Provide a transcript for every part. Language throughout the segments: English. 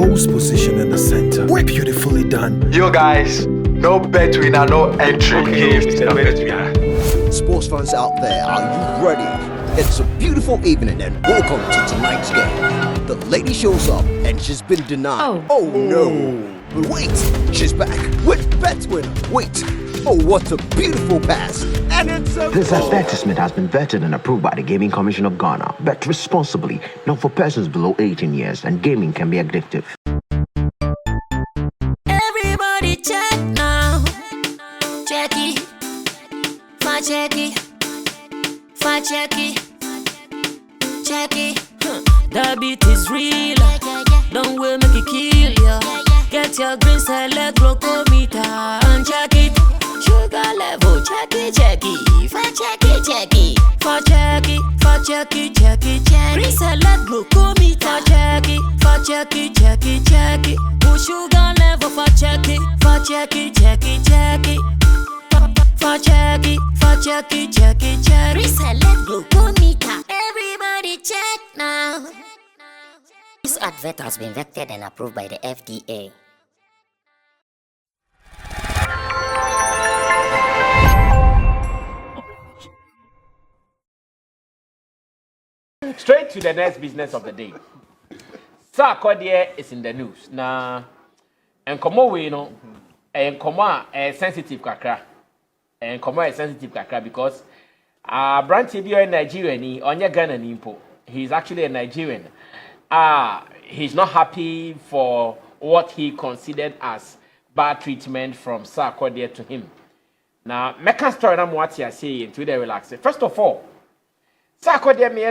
host position in the center. We're beautifully done. Yo guys, no bet winner, no entry. Sports fans out there, are you ready? It's a beautiful evening and welcome to tonight's game. The lady shows up and she's been denied. Oh no. But wait, she's back with bet winner. Wait. Oh, what a beautiful pass. And it's a This advertisement has been vetted and approved by the Gaming Commission of Ghana. Bet responsibly, not for persons below 18 years, and gaming can be addictive. Everybody check now. Check it. Fa check it. Fa check it. Check it. The beat is real. Don't will make it kill ya. Get your green select glucometer and check it. Sugar level, check it. Fa check it. Fa check it. Green select glucometer, check it. Fa check it. Push sugar level, fa check it. Fa check it. Green select glucometer. Everybody check now. This advert has been vetted and approved by the FDA. Straight to the next business of the day. Sarkodie is in the news. Now, and come away, you know, and come sensitive kakra. And come sensitive kakra because Branch here in Nigerian, on your Ghana nimpo. He's actually a Nigerian. He's not happy for what he considered as bad treatment from Sarkodie to him. Now, make a story I'm what you're saying to the relax. First of all, Sarkodie me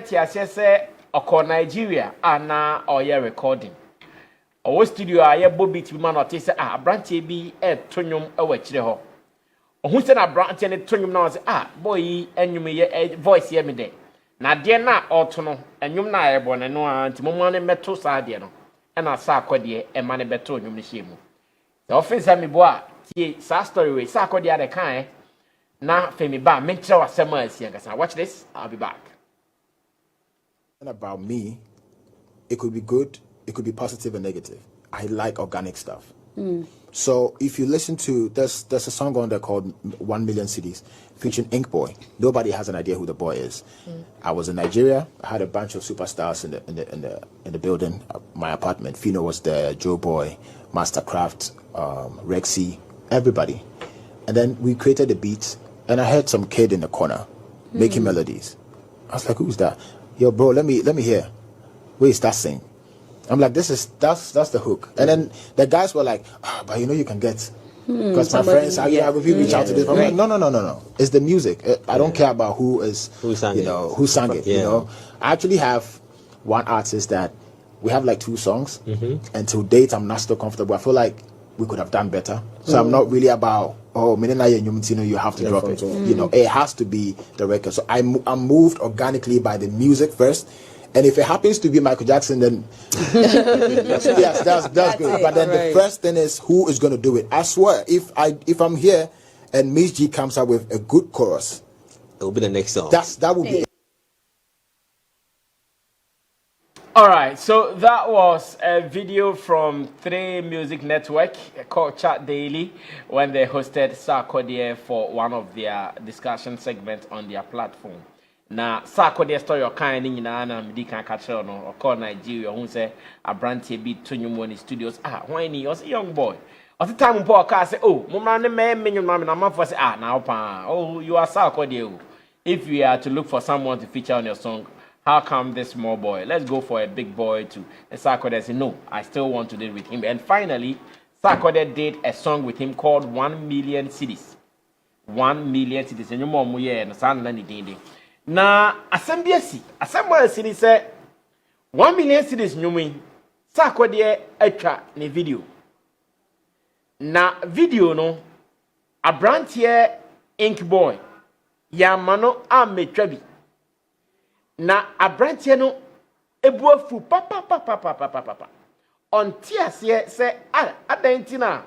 say oko Nigeria ana oye recording. Owo studio aye bobi ti ma no te say branch bi tonwom e wa kire ho. Ohun say na branch ne tonwom na say boy enwum ye voice ye me de. Na de na oto no enwum na aye bo ne no anti mo ne meto sa de no. E na Sarkodie e ma ne beto onwum ne hye mu. The office me bo tie sa story we Sarkodie ade kan na femi ba me kire wasema asia gasa. Watch this, I'll be back. About me, it could be good, it could be positive and negative. I like organic stuff. So if you listen to there's a song on there called 1 Million Cities featuring Ink Boy. Nobody has an idea who the boy is. I was in Nigeria. I had a bunch of superstars in the building, my apartment. Fino was there, Joe Boy, Mastercraft, Rexy, everybody. And then we created a beat, and I heard some kid in the corner making melodies. I was like, who's that? Yo, bro, let me hear. Where is that sing? I'm like, that's the hook. And then the guys were like, but you know you can get, because my friends, if you reach out to this, I'm like, no. It's the music. I don't care about who sang it. You know, I actually have one artist that we have like 2 songs, and to date I'm not still comfortable. I feel like we could have done better. So I'm not really about, you have to drop it. You know, it has to be the record. So I'm moved organically by the music first. And if it happens to be Michael Jackson, then yes, that's good. But then the first thing is who is going to do it. I swear, if I'm here and Miss G comes up with a good chorus, it will be the next song. That will be it. All right, so that was a video from 3 Music Network called Chat Daily when they hosted Sarkodie for one of their discussion segments on their platform. Now, Sarkodie story or kind in na midi kan catch on or call Nigeria who say a brand be to in studios. When he was a young boy. At the time Paul car say, oh, Mumma me man for say now oh you are Sarkodie. If you are to look for someone to feature on your song, how come this small boy? Let's go for a big boy too. And Sarkodie said, no, I still want to deal with him. And finally, Sarkodie did a song with him called 1 Million Cities. 1 Million Cities. And you mom and son ding. Now, Assembly City said 1 million cities nyumi. Sarkodie echa ne video. Na video no a brand here Ink Boy. Ya mano a metwabi. Na abrantie no ebuafu papa on tiase se adantina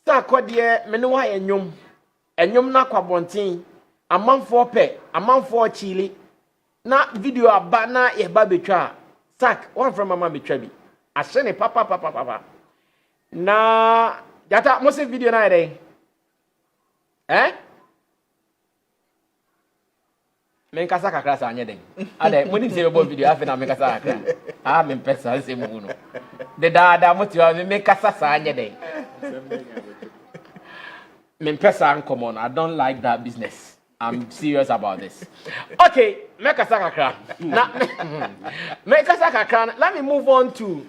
Sarkodie me no wa enwom na kwabonten amanfo pe amanfo chili na video aba na ye ba betwa sak one from mama betwa bi Ashene papa. Na yata mo se video na ere. Men kasa kakra sa anye den. Ade mo ni se bo video afi na men kasa kakra. Men pesa se mu no. De da mo ti wa men kasa sa anye den. Men pesa uncommon. I don't like that business. I'm serious about this. Okay, men kasa kakra. Na men kasa kakra. Let me move on to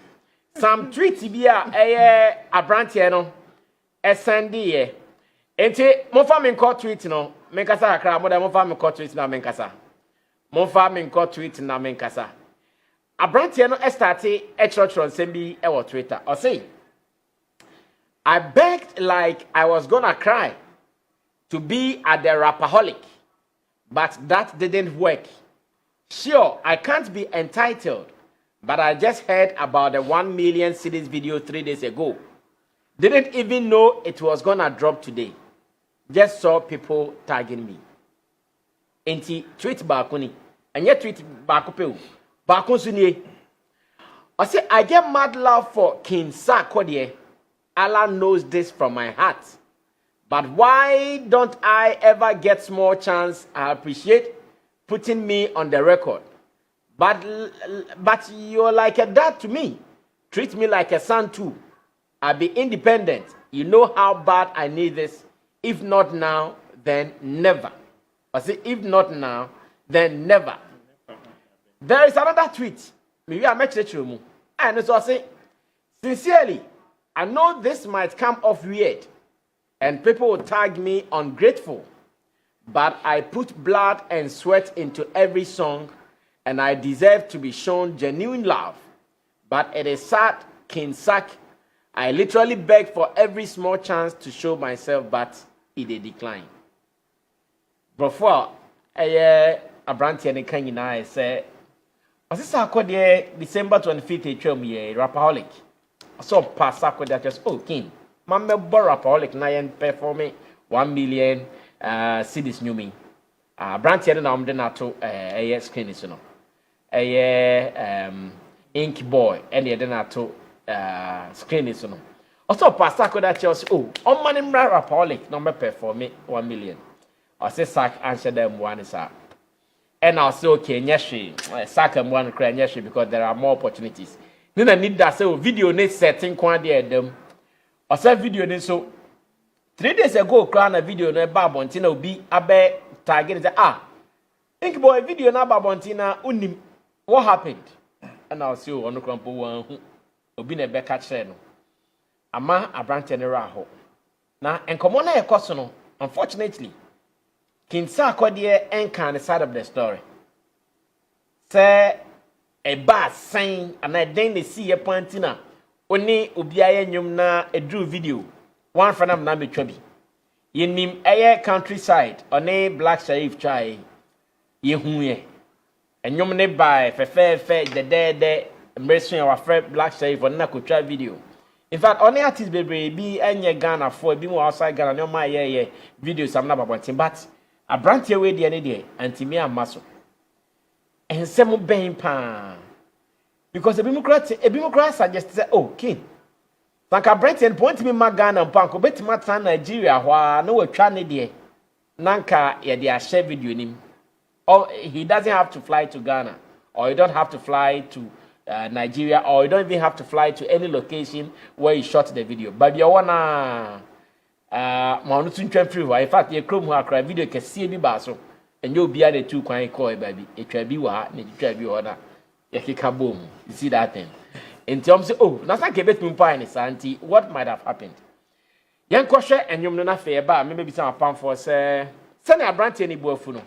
some tweet bia abrantie no send ye. Enti mo fa men ko tweet no. Men kasa akra mo da mo fa me ko tweet na men kasa. Mo fa men ko tweet na men kasa. Abrantie no start e church nsem bi e wo Twitter. O say I begged like I was gonna cry to be at the rapaholic, but that didn't work. Sure, I can't be entitled, but I just heard about the 1 million cities video 3 days ago. Didn't even know it was gonna drop today. Just saw people tagging me. Enti tweet bakuni. Anye tweet bakupeu. Bakun sunye. I say I get mad love for King Sarkodie. Allah knows this from my heart. But why don't I ever get small chance? I appreciate putting me on the record. But you're like a dad to me. Treat me like a son too. I'll be independent. You know how bad I need this. If not now, then never. I say, if not now, then never. There is another tweet. Maybe I met you. And so I say, sincerely, I know this might come off weird, and people will tag me ungrateful, but I put blood and sweat into every song, and I deserve to be shown genuine love. But it is sad, King Sak. I literally beg for every small chance to show myself, but it a decline. Before Abrantie ne kan nyina say Sarkodie December 25th etwam ye rapaholic. So pass Sarkodie just King. Man me rapaholic na yen performing 1 million cedis new me. Abrantie na omde na to screen is no. Ink boy and ye na to screen is no. Also, Pastor could have chose, on money rapaholic, number performing 1 million. I say, Sack answer them one is up. And I'll say, okay, Nyashi, Sack and one cry Nyashi because there are more opportunities. Then I need that so video needs setting quantity at them. I said video then so 3 days ago, crown a video no Babontina be a bear target. Ink boy video na Babontina unim. What happened? And I'll see you on the crumple one who be a back channel. Ama Abrantie ne raho. Na enkomo na ekoso no, unfortunately, King Sarkodie enka the side of the story. Say a bad saying and I den see a pointina. Oni obiaye nyum na edru video. One friend am na betwa bi. Ye nim eye countryside oni Black Sheriff try. Ye hu ye. Enyum ne by fe de mresun our friend Black Sheriff on na kotwa video. In fact, only artists be any Ghana for be more outside Ghana. No my videos I'm not about him, but Abrantie way the any day anti me and muscle. And some bang pan because a Democrat suggests oh king. Thank Abrantie and point me my Ghana and Panko bet my Nigeria wha no we try there. Nanka yeah they share video him. Or he doesn't have to fly to Ghana, or you don't have to fly to Nigeria, or you don't even have to fly to any location where you shot the video. But you wanna in fact, you chrome who cry video can see me basso, and you'll be at the 2 coin coy baby. It will be what you try be order. Boom. You see that thing. In terms of nothing can bet me pine auntie. What might have happened? Young Kosher and you not fair, but maybe some pound for say send a branch any boyfuno.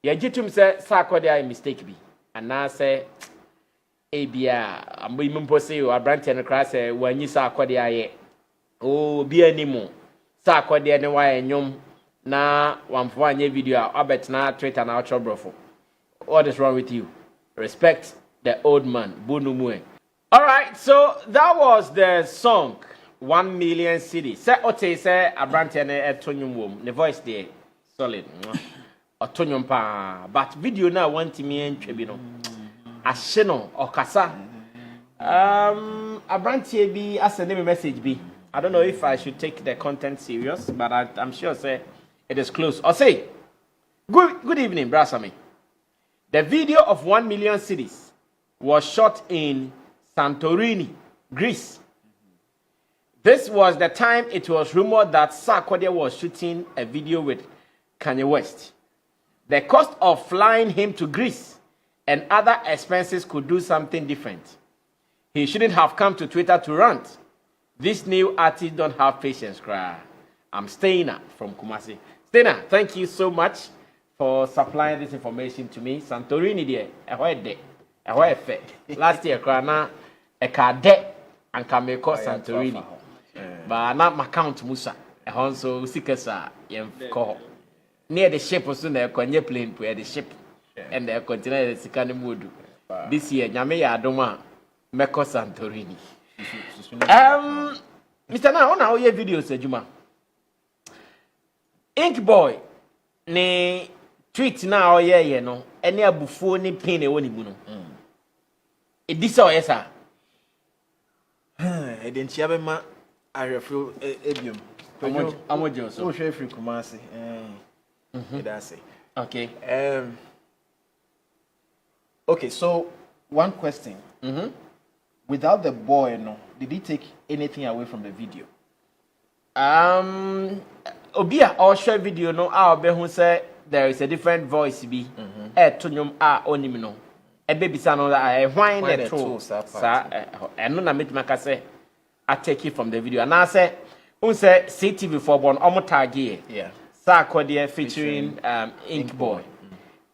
Ya jitum say Sarkodie mistake be, and now say Abia, I'm even posting you a branch and a crass when you Sarkodie. Oh, be any more. Sarkodie and why and yum na 1 for 1 video. I bet na Twitter and outro brofo. What is wrong with you? Respect the old man, Bunumue. Alright, so that was the song 1 million cities. Say Ote say a branch and a tonium womb. The voice there solid. Otonyom pa but video na want me and Trebino Asheno or Kasa Abrantie bi I send him a message bi. I don't know if I should take the content serious, but I'm sure say it is close. Or say, good evening, Brasami. The video of 1 million cities was shot in Santorini, Greece. This was the time it was rumored that Sarkodie was shooting a video with Kanye West. The cost of flying him to Greece and other expenses could do something different. He shouldn't have come to Twitter to rant. This new artist don't have patience, cry. I'm Stainer from Kumasi. Stainer, thank you so much for supplying this information to me. Santorini there, a white last year, Krana, a card and Kameko Santorini. But not my count Musa, a honso Sikasa, yem call. Near the ship was soon a conye plane where the ship and the continent the Sikani Mudu. This year, Yamea Adoma, Meko Santorini. Mr. Na, on our videos, Juma. Ink Boy, ne tweet now, yeah, no, any abufu ni pain a woni muno. It this or yes, sir. I didn't have ma. I refill Ebium. I'm with you, so free Kumasi. That's it. Okay. Okay, so one question. Without the boy, no, did he take anything away from the video? Obia or share video no our be who say there is a different voice be to nyom onimino e baby san I whine the tool sir and no na metimaka say I take it from the video and I say who say CTV for born omo tag here yeah Sarkodie featuring Ink Boy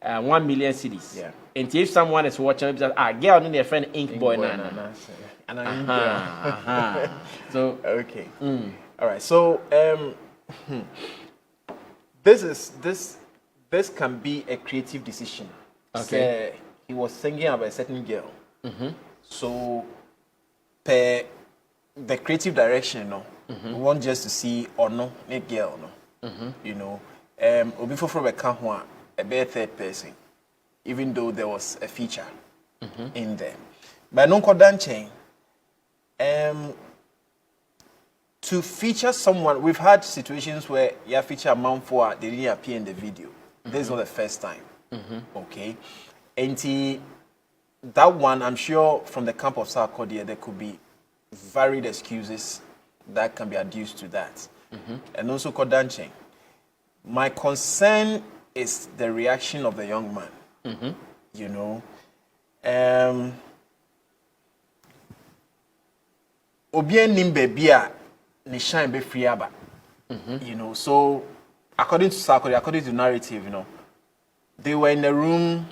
1 million cities yeah and if someone is watching girl in their friend Ink Boy na so okay all right so this can be a creative decision. Okay. He was singing about a certain girl. So per the creative direction, no, we want just to see or no a girl, no. You know, before from a bare third person, even though there was a feature in there. But no chain. To feature someone, we've had situations where you feature a man for they didn't appear in the video. This is not the first time. Okay, and that one, I'm sure from the camp of Sarkodie, there could be varied excuses that can be adduced to that, and also Kodancheng. My concern is the reaction of the young man. You know, Obien Nimbebia. Shine be free aba. You know, so according to Sarkodie, according to the narrative, you know, they were in a room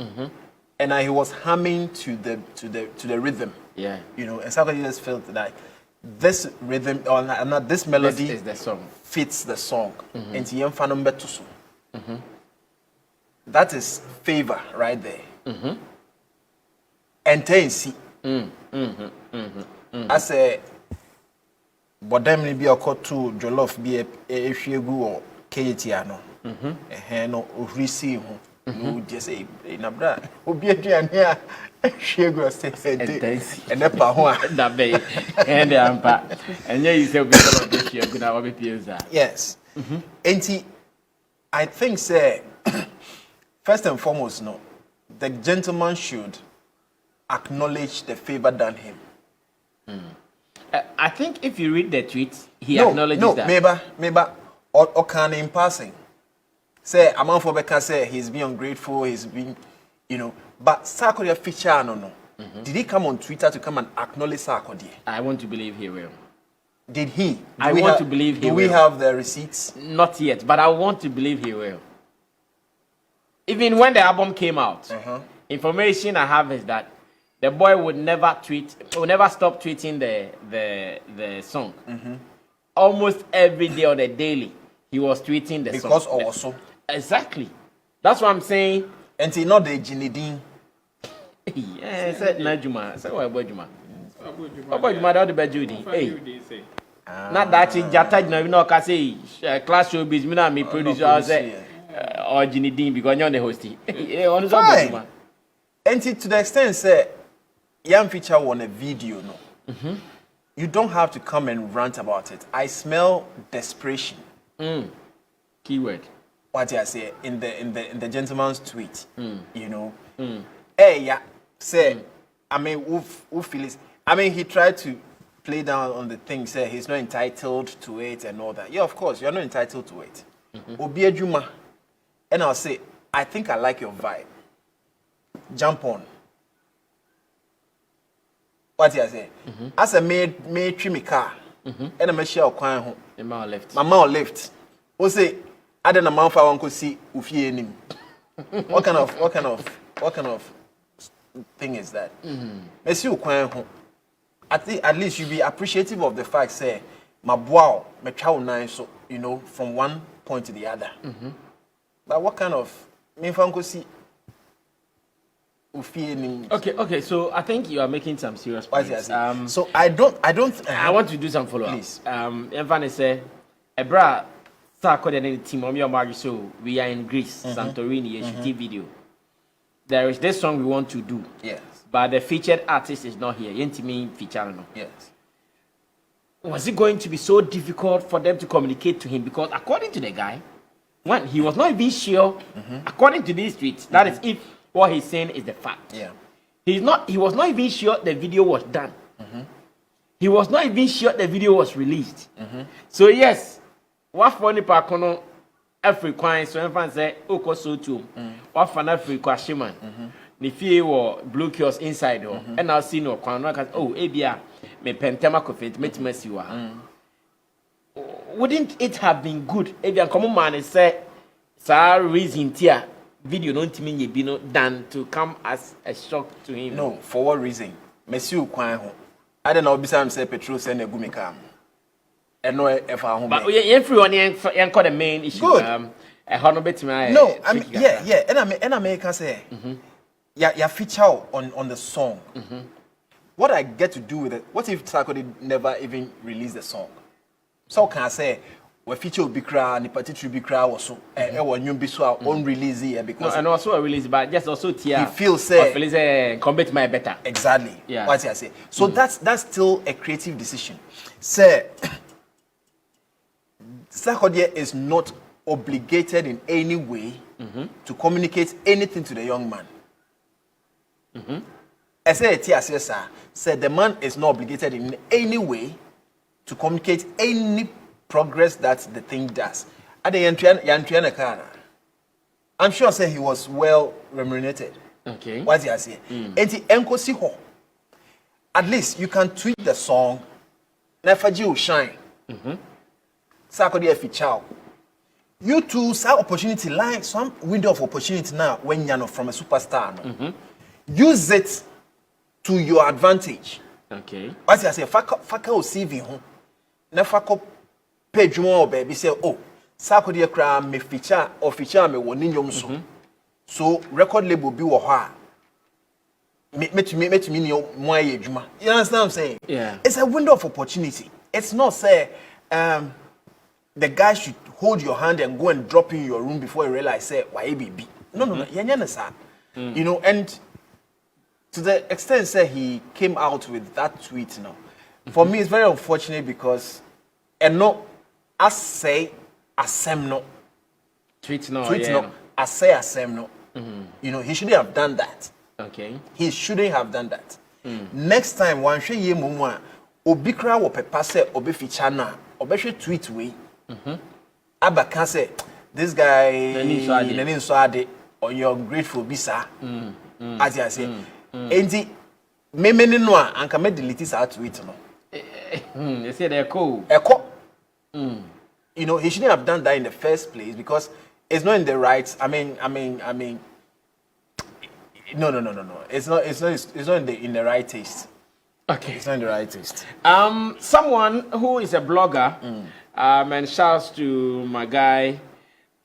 and he was humming to the rhythm. Yeah. You know, and Sarkodie just felt that this rhythm or not this melody is the song. Fits the song. And that is favor right there. And then see. I say but them ni be to jollof be a ehwegu or ketiano no ohwisi ho no just say na bra obi aduane a ehwegu say and pa ho a da be and ampa enye you say obi so be ehwegu na obi pieza yes enti I think say first and foremost no the gentleman should acknowledge the favor done him. I think if you read the tweet, he acknowledges that. No, maybe, or can in passing. Say, a man for Becca say he's been ungrateful, he's been, you know. But Sarkodie feature, no. Did he come on Twitter to come and acknowledge Sarkodie? I want to believe he will. Did he? I want to believe he will. Do we have the receipts? Not yet, but I want to believe he will. Even when the album came out, information I have is that the boy would never stop tweeting the song. Almost every day on the daily, he was tweeting the song. Because also. Exactly. That's what I'm saying. And he not the Jinidin. Yeah, said Najuma. Say why Bojuma? Bojuma that the Bajudi. Hey. Not that in Jata, you know, can say class showbiz. Me na me producer. I say or Jinidin because you're the hostie. Fine. And to the extent say. young feature on a video, no. You don't have to come and rant about it. I smell desperation. Keyword. What I say in the gentleman's tweet, you know. Hey, yeah, say, I mean, who feels? I mean, he tried to play down on the thing, say he's not entitled to it and all that. Yeah, of course, you're not entitled to it. Obi Juma, and I'll say, I think I like your vibe. Jump on. What I say? As a maid trim car, and a machine of quine home. My left. My mouth left. Who say? I don't know if I want to see Ufi him. What kind of thing is that? Monsieur quine home. At least you be appreciative of the fact, say, my wow, my child nine, so you know, from one point to the other. But what kind of me if I want to see? Okay. So I think you are making some serious points. So I don't. I want to do some follow-up. Please. Everyone say, "Ebra, Sarkodie and the team on your marriage. So we are in Greece, Santorini, a shooting video. There is this song we want to do. Yes. But the featured artist is not here. Yentimi feature no. Yes. Was it going to be so difficult for them to communicate to him? Because according to the guy, one, he was not even sure. According to these tweets, that is if what he's saying is the fact. Yeah. He was not even sure the video was done. He was not even sure the video was released. So yes, what for the parkono every coin so everyone say oko so too. What for every kwashiman. Ni fie wo blue kiosk inside ho. And I'll see no kwan no oh ebia me pentema kofet metimasi wa. Wouldn't it have been good ebia common man say sa reason tia video don't mean you be no done to come as a shock to him? No, for what reason? Monsieur Kwan ho. I don't know beside say petrol send a gumika. And no if I home. But everyone yanko the main issue. Good. A hono betimi. No, I mean yeah. And I make say yeah, feature on the song. What I get to do with it? What if Sarkodie never even released the song? So can I say we feature be cry, ni particular be cry also. New be so unreleased here because. No, and also a release, but just also tia. He feels say. Compete my better. Exactly. Yeah. What I say. So that's still a creative decision. Say, Sarkodie is not obligated in any way to communicate anything to the young man. I say said the man is not obligated in any way to communicate any progress that the thing does. At the end, I'm sure say he was well remunerated. Okay. What I say? At least you can tweet the song. Nefaji will shine. Sarkodie feature. You too, some opportunity, like some window of opportunity now when you're not from a superstar. No? Use it to your advantage. Okay. What I say, faka o CV ho. Na faka page mo baby say, oh, Sarkodie kra me feature or feature me woni nyom so. So record label bi wo ho a. Me ni mo aye adwuma. You understand what I'm saying? Yeah. It's a window of opportunity. It's not say the guy should hold your hand and go and drop in your room before you realize say why baby. No. You know, and to the extent say he came out with that tweet now. For me it's very unfortunate because no I say asem no Tweet no. I say asem no. You know, he shouldn't have done that. Okay. He shouldn't have done that. Next time one shey ye mumu a obi kra wo pepa say obi feature na obi hwe tweet we. Abaka say this guy nani so ade or you're grateful bisa. As I say. Enti memeni no a anka me delete sa tweet no. They say they're cool. You know, he shouldn't have done that in the first place because it's not in the right. I mean. No. It's not in the right taste. Okay. It's not in the right taste. Someone who is a blogger, and shouts to my guy,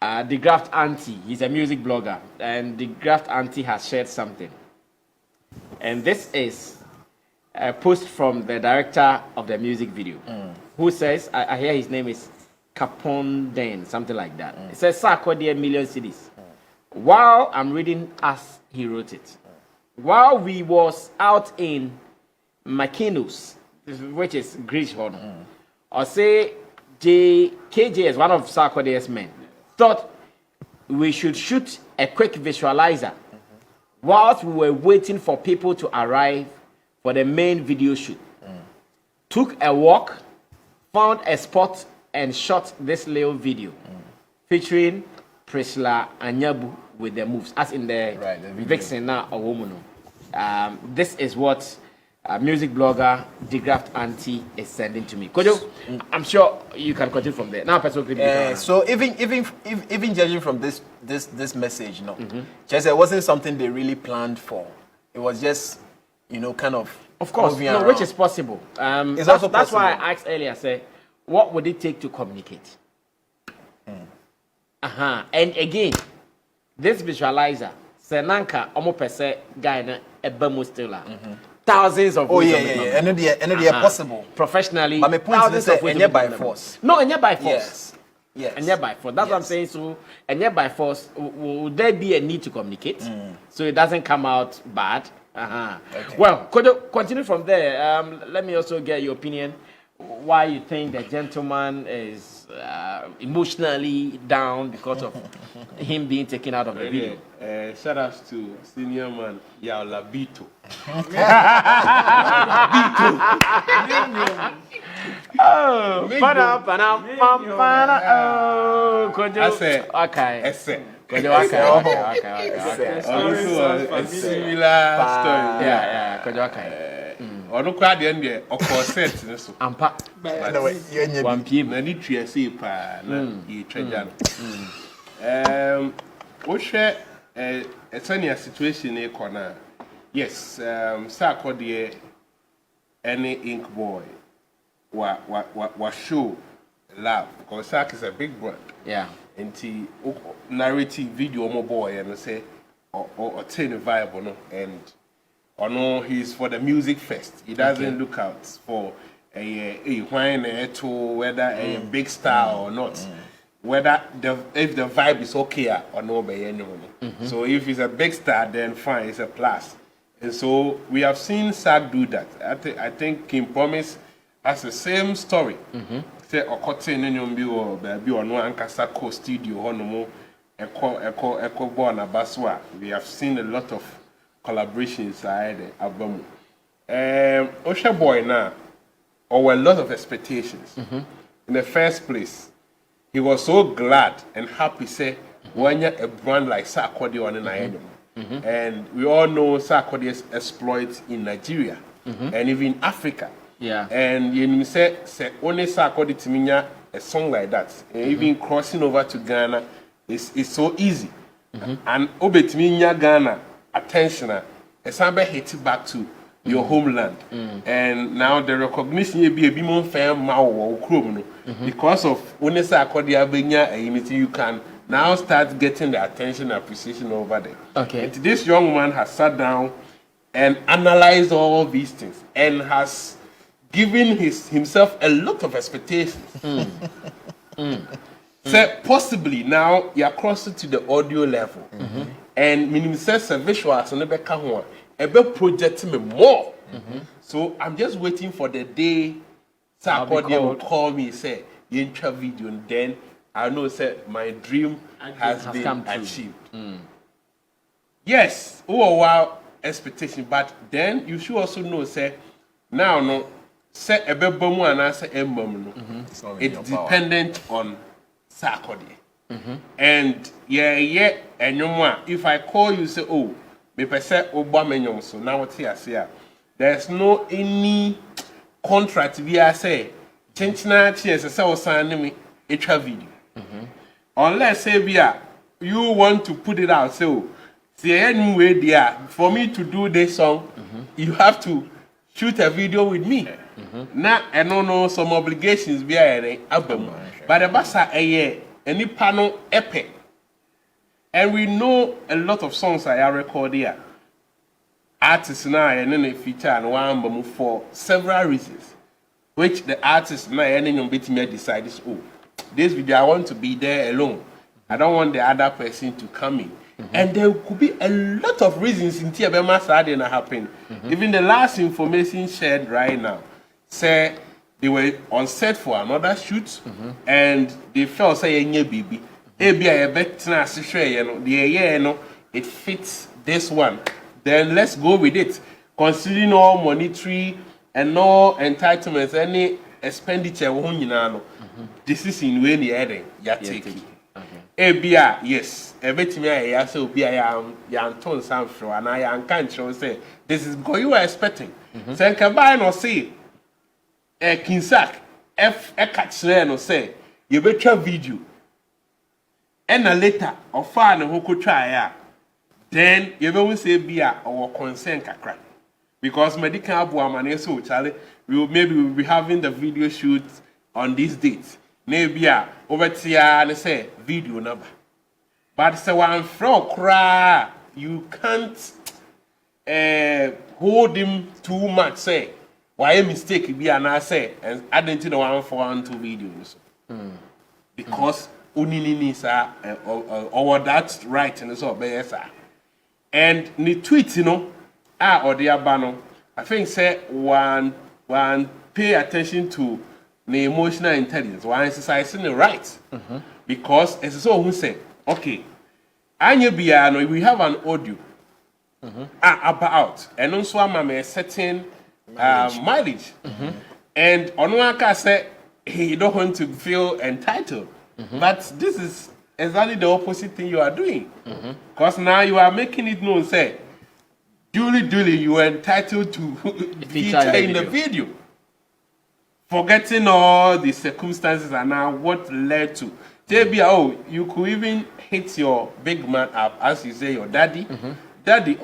the Graft Auntie. He's a music blogger, and the Graft Auntie has shared something. And this is a post from the director of the music video, who says, I hear his name is Capone Den, something like that. It says, Sarkodie million cities. While I'm reading as he wrote it, while we was out in Makinos, which is Greece, or say KJS, one of Sarkodie's men, thought we should shoot a quick visualizer whilst we were waiting for people to arrive for the main video shoot. Took a walk, found a spot, and shot this little video featuring Priscilla Anyabu with the moves, as in the Vixen now or woman. This is what music blogger Digraft Auntie is sending to me. Kojo, I'm sure you can continue from there. Now, so even judging from this message, just it wasn't something they really planned for. It was just, kind of course, which is possible. That's why I asked earlier. Say, what would it take to communicate? And again, this visualizer, Senanka, almost per se, guy na ebamustela. Thousands of and possible professionally. But my point is that and by force. No, and by force. Yes. And by force. That's what I'm saying. So, and by force, would there be a need to communicate so it doesn't come out bad? Okay. Well, could you continue from there? Let me also get your opinion. Why you think the gentleman is emotionally down because of him being taken out of the video? Shout out to senior man Yaola Bito. Oh, I said, okay. A similar story. Yeah. Ono kwa de ndie okorset ne so ampa one PM na ni tue sei pa na yi twaja no wo hwe a situation e kona yes Sarkodie any ink boy wa show love because Sark is a big brand enti narrative video mo boy and say or ten viable no and or no, he's for the music first. He doesn't look out for a whether a big star or not. Whether if the vibe is okay or no by anyone. So if he's a big star, then fine, it's a plus. And so we have seen Sark do that. I think King Promise has the same story. Say Okote Nyombi or Baby or no Ankasa Co studio Honomo Eko Bona Baswa. We have seen a lot of collaborations inside the album. Osha Boy now, there were a lot of expectations. In the first place, he was so glad and happy say when you're a brand like Sarkodie on an island. And we all know Sarkodie's exploits in Nigeria and even Africa. And you say only Sarkodie to me a song like that. And even crossing over to Ghana is so easy. And Obe to me Ghana attention and hit back to your homeland and now the recognition you be a bimon fan because of when you say you can now start getting the attention and appreciation over there. And this young man has sat down and analyzed all these things and has given himself a lot of expectations. So possibly now you're crossing to the audio level. And minimum says a visuals on the back one, a bit project me more. So I'm just waiting for the day Sarkodie will call me, say, you intro video, and then I know say my dream has been achieved. Yes, wow expectation, but then you should also know, say, now no, say a bit boom and I say it's dependent on Sarkodie. And and no more. If I call you, say, oh, me pese Obama so now what here say, there's no any contract we are say, chenchina chance say sign me a video. Unless say we are you want to put it out, so say anyway there for me to do this song, you have to shoot a video with me. Now I don't know some obligations we are album, but the bassa any panel epic. And we know a lot of songs I record here. Artists now and then they feature and one for several reasons. Which the artist now and then bit me decide this, oh, this video I want to be there alone. I don't want the other person to come in. And there could be a lot of reasons in Tiabema Sadena happen. Even the last information shared right now say they were on set for another shoot and they felt say baby. It fits this one. Then let's go with it. Considering all monetary and no entitlements, any expenditure, this is in way the heading. Ebia, yes. Everything I say, I am told something, and I am can't say this is because you are expecting. So, can buy no say, Kinsak, catch no say, you better video. And a letter or fan who could try, then you will say beer or consent kakra. Because medical woman is so Charlie, maybe we'll be having the video shoot on this date. Maybe over here and say video number. But so one from cry, you can't hold him too much. Say why a mistake be an I say and adding to the 142 videos. Because unini sir or that's right and so sir. And the tweet, or the abano, I think say one pay attention to the emotional intelligence, one exercising the right. Because as so who say, okay, we have an audio about and also I'm a certain mileage. And on one can say you don't want to feel entitled. But this is exactly the opposite thing you are doing. Because now you are making it known, say, duly, you are entitled to feature in the video. Forgetting all the circumstances and now what led to. JB, you could even hit your big man up, as you say, your daddy. Daddy,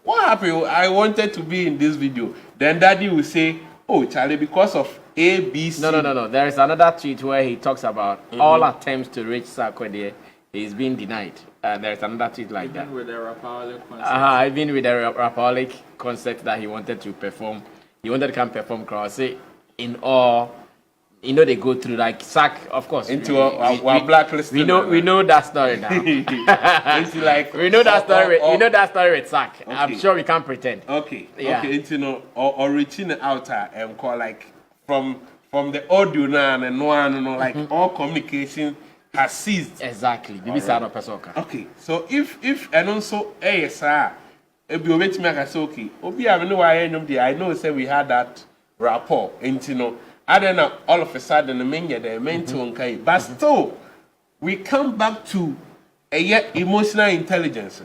what happened? I wanted to be in this video. Then daddy will say, Charlie, because of A, B, C. No. There is another tweet where he talks about all attempts to reach Sarkodie is being denied. There is another tweet like that. Even with the Rapaholic concert. Even with the Rapaholic concert that he wanted to perform. He wanted to come perform cross. In all, they go through like sack, of course. Into our blacklist. We know that story now. It's like we know that story. We know that story with sack. Okay. I'm sure we can't pretend. Okay. It's or reaching out and call like from the audio now and like all communication has ceased. Exactly. Okay. So if and also sir, if you wait me, I say okay. I know say we had that rapport. I don't know, all of a sudden, the main to but still, we come back to emotional intelligence.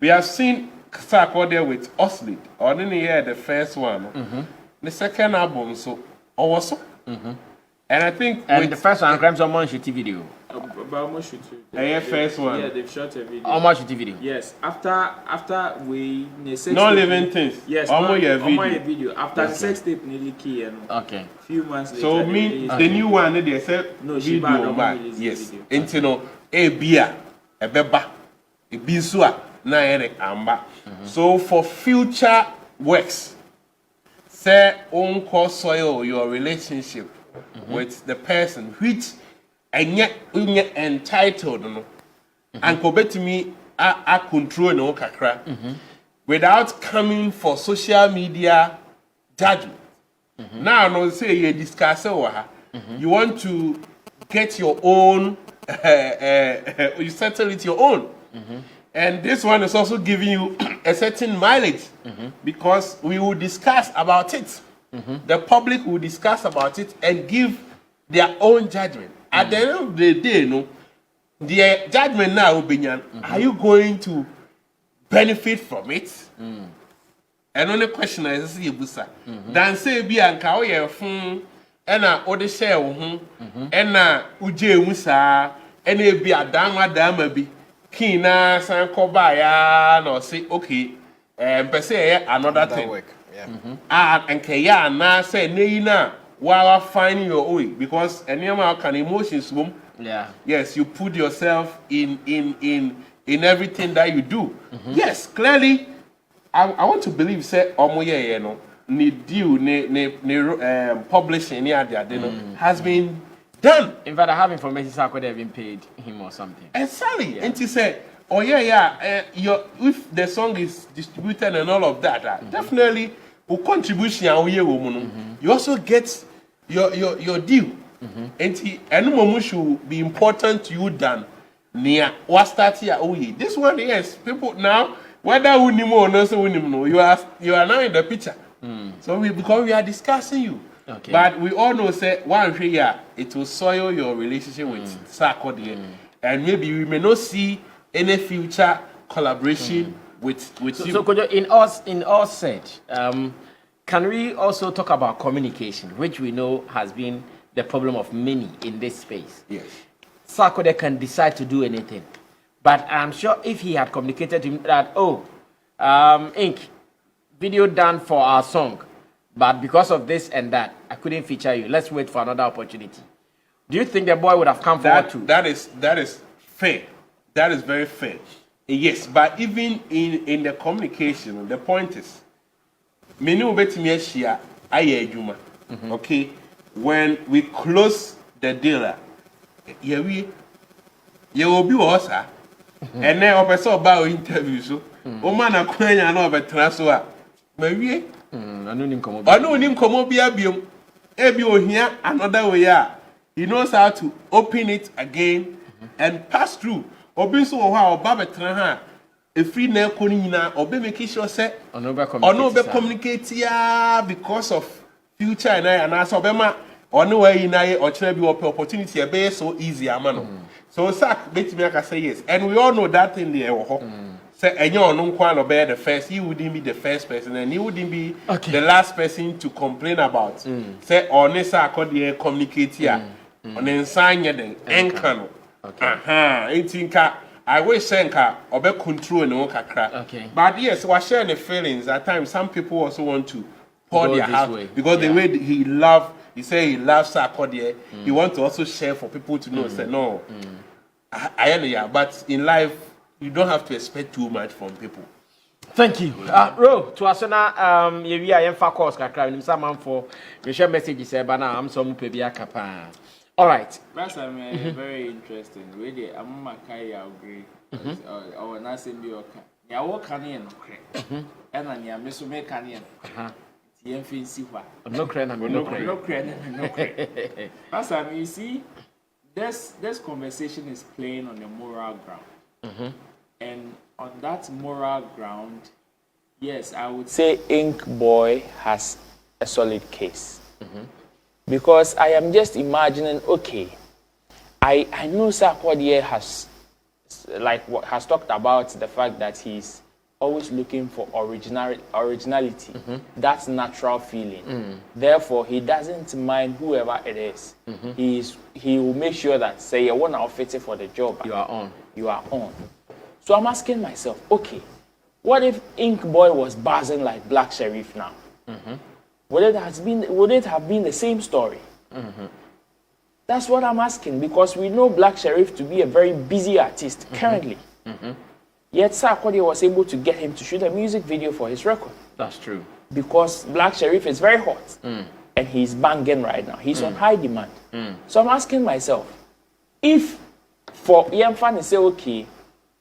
We have seen Sarkodie with Osley, or didn't hear the first one. The second album, so also. And I think the first one, Grams on one shooting video. About shoot first one. Yeah, they've shot a video. How much shooting video? Yes. After we non living things. Yes. Almost a video. After the sex tape nearly key and few months later. So the new one they said video. Yes. Into a beer, a beba, a bisua, na amba. So for future works, say own course soil your relationship with the person which and yet entitled and go to me I control no kakra without coming for social media judgment. Now no say you discuss you want to get your own you settle it your own. And this one is also giving you a certain mileage because we will discuss about it. The public will discuss about it and give their own judgment. At the end of the day, the judgment now will be, are you going to benefit from it? And only question is, see, Busa. Dan say, be an cow, and a other share, and a Uje Musa, and it be a dama be Kina, San Kobaya, no say, okay, and per se, another thing. And Kaya na say Neina while finding your way because any amount can emotions yes you put yourself in everything that you do. Yes, clearly I want to believe say need deal publishing has been done. In fact, I have information Sarkodie have been paid him or something. Exactly. And he said oh yeah, if the song is distributed and all of that, definitely will contribution you also get your due. And any moment should be important to you than near what start here. Oh, this one, yes, people now, whether we know or not, you are now in the picture. So because we are discussing you. Okay. But we all know say one year it will soil your relationship with Sarkodie, and maybe we may not see any future collaboration with you. So in all said, can we also talk about communication, which we know has been the problem of many in this space? Yes. Sarkodie can decide to do anything, but I'm sure if he had communicated to him that Ink video done for our song, but because of this and that, I couldn't feature you. Let's wait for another opportunity. Do you think the boy would have come forward too? That is fair. That is very fair. Yes, but even in the communication, the point is, okay, when we close the deal, you will be us, and then a person about interviews. Oh man, I can't know about transfer. Maybe. I know him come up here. Here another way. He knows how to open it again and pass through. Obi so how Babetra a free nail konina or be making sure say or no be communicate because of future and as Obama or no way in or be opportunity be so easy amano. So Sak bet me I say yes. And we all know that in the say enyo no kwan no be the first, he wouldn't be the first person and he wouldn't be the last person to complain about. Say honest Sarkodie communicate here. On inside den enkano. Okay. I wish Senka or be control no kakra. Okay. But yes, we share the feelings. At times some people also want to pour their heart because the way he say he loves Sarkodie, he want to also share for people to know say no. But in life you don't have to expect too much from people. Thank you. Ro, to asona we are in course kakra nim some for we share messages say bana am so mu pebia kapa. All right. That's very interesting. Really, I'm a kai agree. Or na say be okay. Ya wo kan yen no. And na ya me so me kan yen. Ti en fin si hwa. No cre na no cre. That's you see this conversation is playing on a moral ground. And on that moral ground, yes, I would say Ink Boy has a solid case. Because I am just imagining, okay, I know Sarkodie has talked about the fact that he's always looking for originality, that's natural feeling. Therefore, he doesn't mind whoever it is. He will make sure that say you want to fit it for the job. You are on. So I'm asking myself, okay, what if Ink Boy was buzzing like Black Sheriff now? Would it have been the same story? That's what I'm asking, because we know Black Sheriff to be a very busy artist currently. Yet Sarkodie was able to get him to shoot a music video for his record. That's true. Because Black Sheriff is very hot and he's banging right now. He's on high demand. So I'm asking myself, if for Yemfan to say, okay,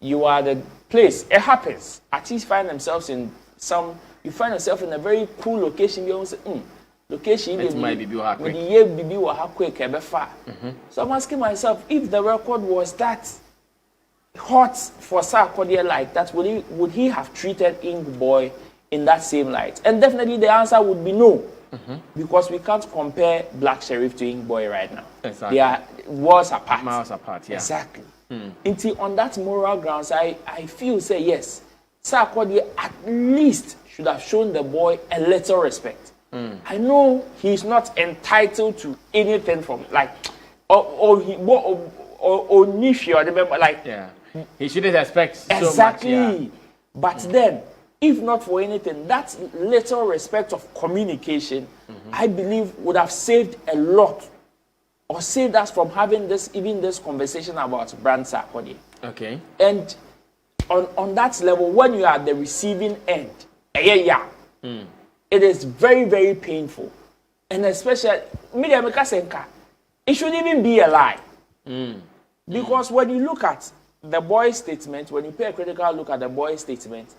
you are the place, it happens. Artists find themselves in you find yourself in a very cool location. You say, location it might be with the year bibi wa hakwe kebefa. So I'm asking myself, if the record was that hot for Sarkodie like that, would he have treated Ink Boy in that same light? And definitely the answer would be no. Because we can't compare Black Sheriff to Ink Boy right now. Exactly. They are worlds apart. Miles apart, yeah. Exactly. Until on that moral grounds, I feel say yes, Sarkodie at least should have shown the boy a little respect. I know he's not entitled to anything from like or he shouldn't expect so exactly much, yeah. But then if not for anything, that little respect of communication I believe would have saved a lot, or saved us from having this conversation about brand Sarkodie. Okay. And on that level, when you are at the receiving end, it is very, very painful. And especially, it should even be a lie. Because when you look at the boy's statement, when you pay a critical look at the boy's statement,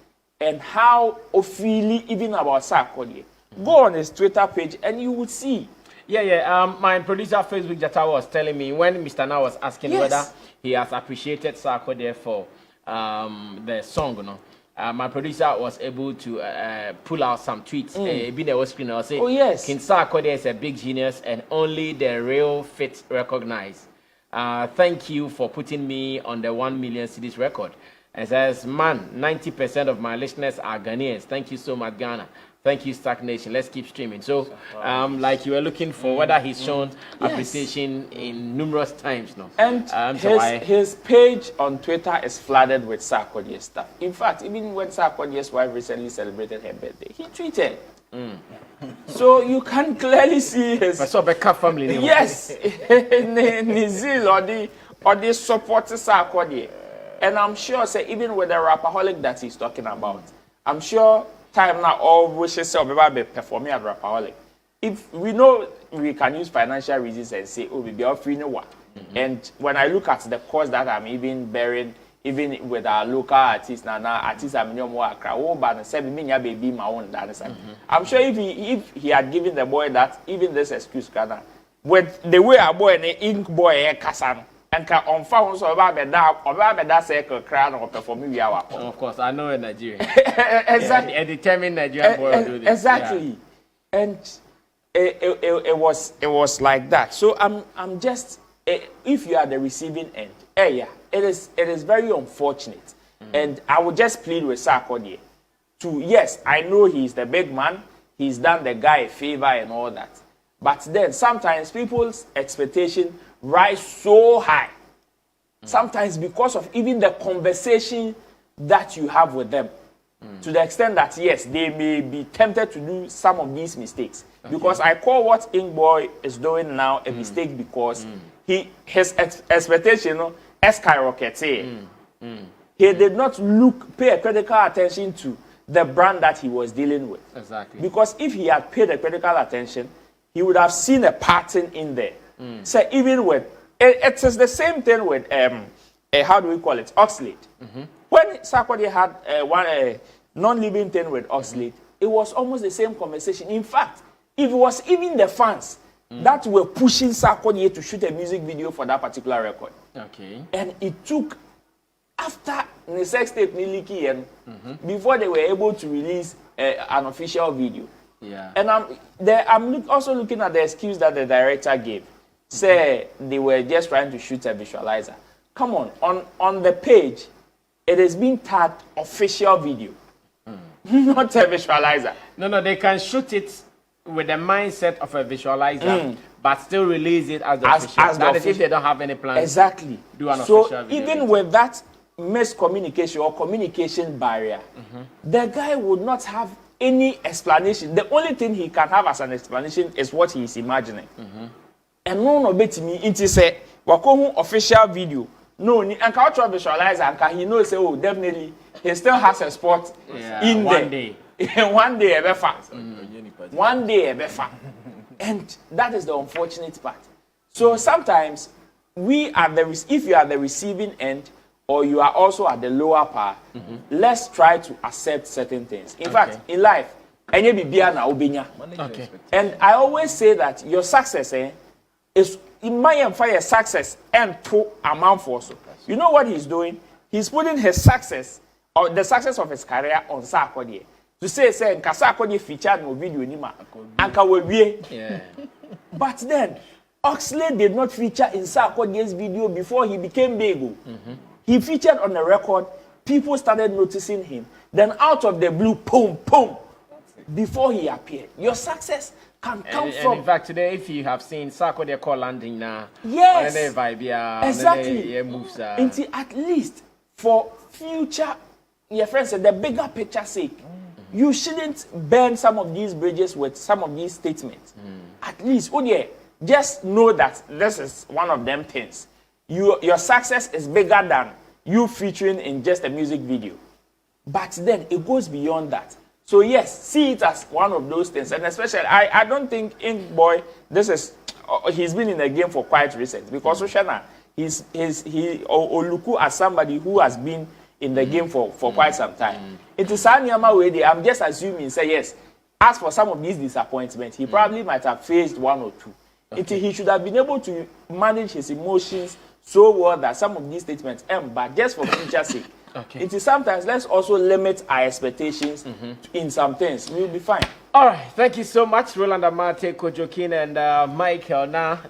and how Ophelia even about Sarkodie, go on his Twitter page and you would see. Yeah. My producer Facebook Jata was telling me when Mr. Na was asking whether he has appreciated Sarkodie for the song, you know. My producer was able to pull out some tweets. Being a screen, I say, "Oh yes, King Sarkodie is a big genius, and only the real fit recognize. Thank you for putting me on the 1 million CDs record." And says, "Man, 90% of my listeners are Ghanaians. Thank you so much, Ghana. Thank you, Stack Nation. Let's keep streaming." So, like you were looking for whether he's shown appreciation in numerous times, no? And his page on Twitter is flooded with Sarkodie stuff. In fact, even when Sarkodie's wife recently celebrated her birthday, he tweeted. So you can clearly see his family. Yes, Nizil or the support Sarkodie. And I'm sure, say, even with the rapaholic that he's talking about, I'm sure time now all wishes say be performing at rapaholic. If we know we can use financial reasons and say, oh, we be offering one. And when I look at the cost that I'm even bearing, even with our local artists, artists are more Accra, but baby my own dance. I'm sure if he had given the boy that, even this excuse, with the way a boy and ink boy Kasan. And can on phone so about that circle crown or performing we are. Of course, I know a Nigerian. Exactly. A determined Nigerian boy will do this. Exactly. Yeah. And it was like that. So I'm just if you are the receiving end, it is very unfortunate. And I would just plead with Sarkodie to, yes, I know he's the big man, he's done the guy a favor and all that. But then sometimes people's expectation rise so high. Sometimes because of even the conversation that you have with them. To the extent that, yes, they may be tempted to do some of these mistakes. Because I call what Inkboy is doing now a mistake because his expectation skyrocketed. He did not pay a critical attention to the brand that he was dealing with. Exactly. Because if he had paid a critical attention, he would have seen a pattern in there. So even with it is the same thing with how do we call it, Oxlade. When Sarkodie had one non-living thing with Oxlade, it was almost the same conversation. In fact, it was even the fans that were pushing Sarkodie to shoot a music video for that particular record. Okay. And it took after the sex tape Niliki before they were able to release an official video. Yeah. And I'm also looking at the excuse that the director gave. Say they were just trying to shoot a visualizer. Come on the page, it is being tagged official video, not a visualizer. No, they can shoot it with the mindset of a visualizer, but still release it as the official. That is if they don't have any plans. Exactly. Do an official video. So even with that miscommunication or communication barrier, the guy would not have any explanation. The only thing he can have as an explanation is what he is imagining. And no bet me into say wako official video. No, and can try visualize and can he knows say oh definitely he still has a spot in one day. One day ever fast. One day ever fast. And that is the unfortunate part. So sometimes if you are the receiving end or you are also at the lower part, let's try to accept certain things. In fact, in life, okay. And I always say that your success is in my fire success and to amount for so. You know what he's doing? He's putting his success or the success of his career on Sarkodie. To say Sarkodie featured no video anymore. Yeah. But then Oxlade did not feature in Sarkodie's video before he became big. He featured on the record. People started noticing him. Then out of the blue, boom, before he appeared. Your success can come from. And in fact, today, if you have seen Sarkodie call landing now, yes, exactly. Until at least for future, your friends said the bigger picture sake, you shouldn't burn some of these bridges with some of these statements. At least, just know that this is one of them things. Your success is bigger than you featuring in just a music video. But then it goes beyond that. So yes, see it as one of those things. And especially, I don't think Inkboy, he's been in the game for quite recent. Because Oshana, or look at somebody who has been in the game for quite some time. It is Sanyama way. I'm just assuming, say yes. As for some of these disappointments, he probably might have faced one or two. Okay. He should have been able to manage his emotions so well that some of these statements end, but just for future sake. Okay. It is sometimes let's also limit our expectations in some things. We'll be fine. All right. Thank you so much, Roland Amate, Kojokin, and Michael. Now,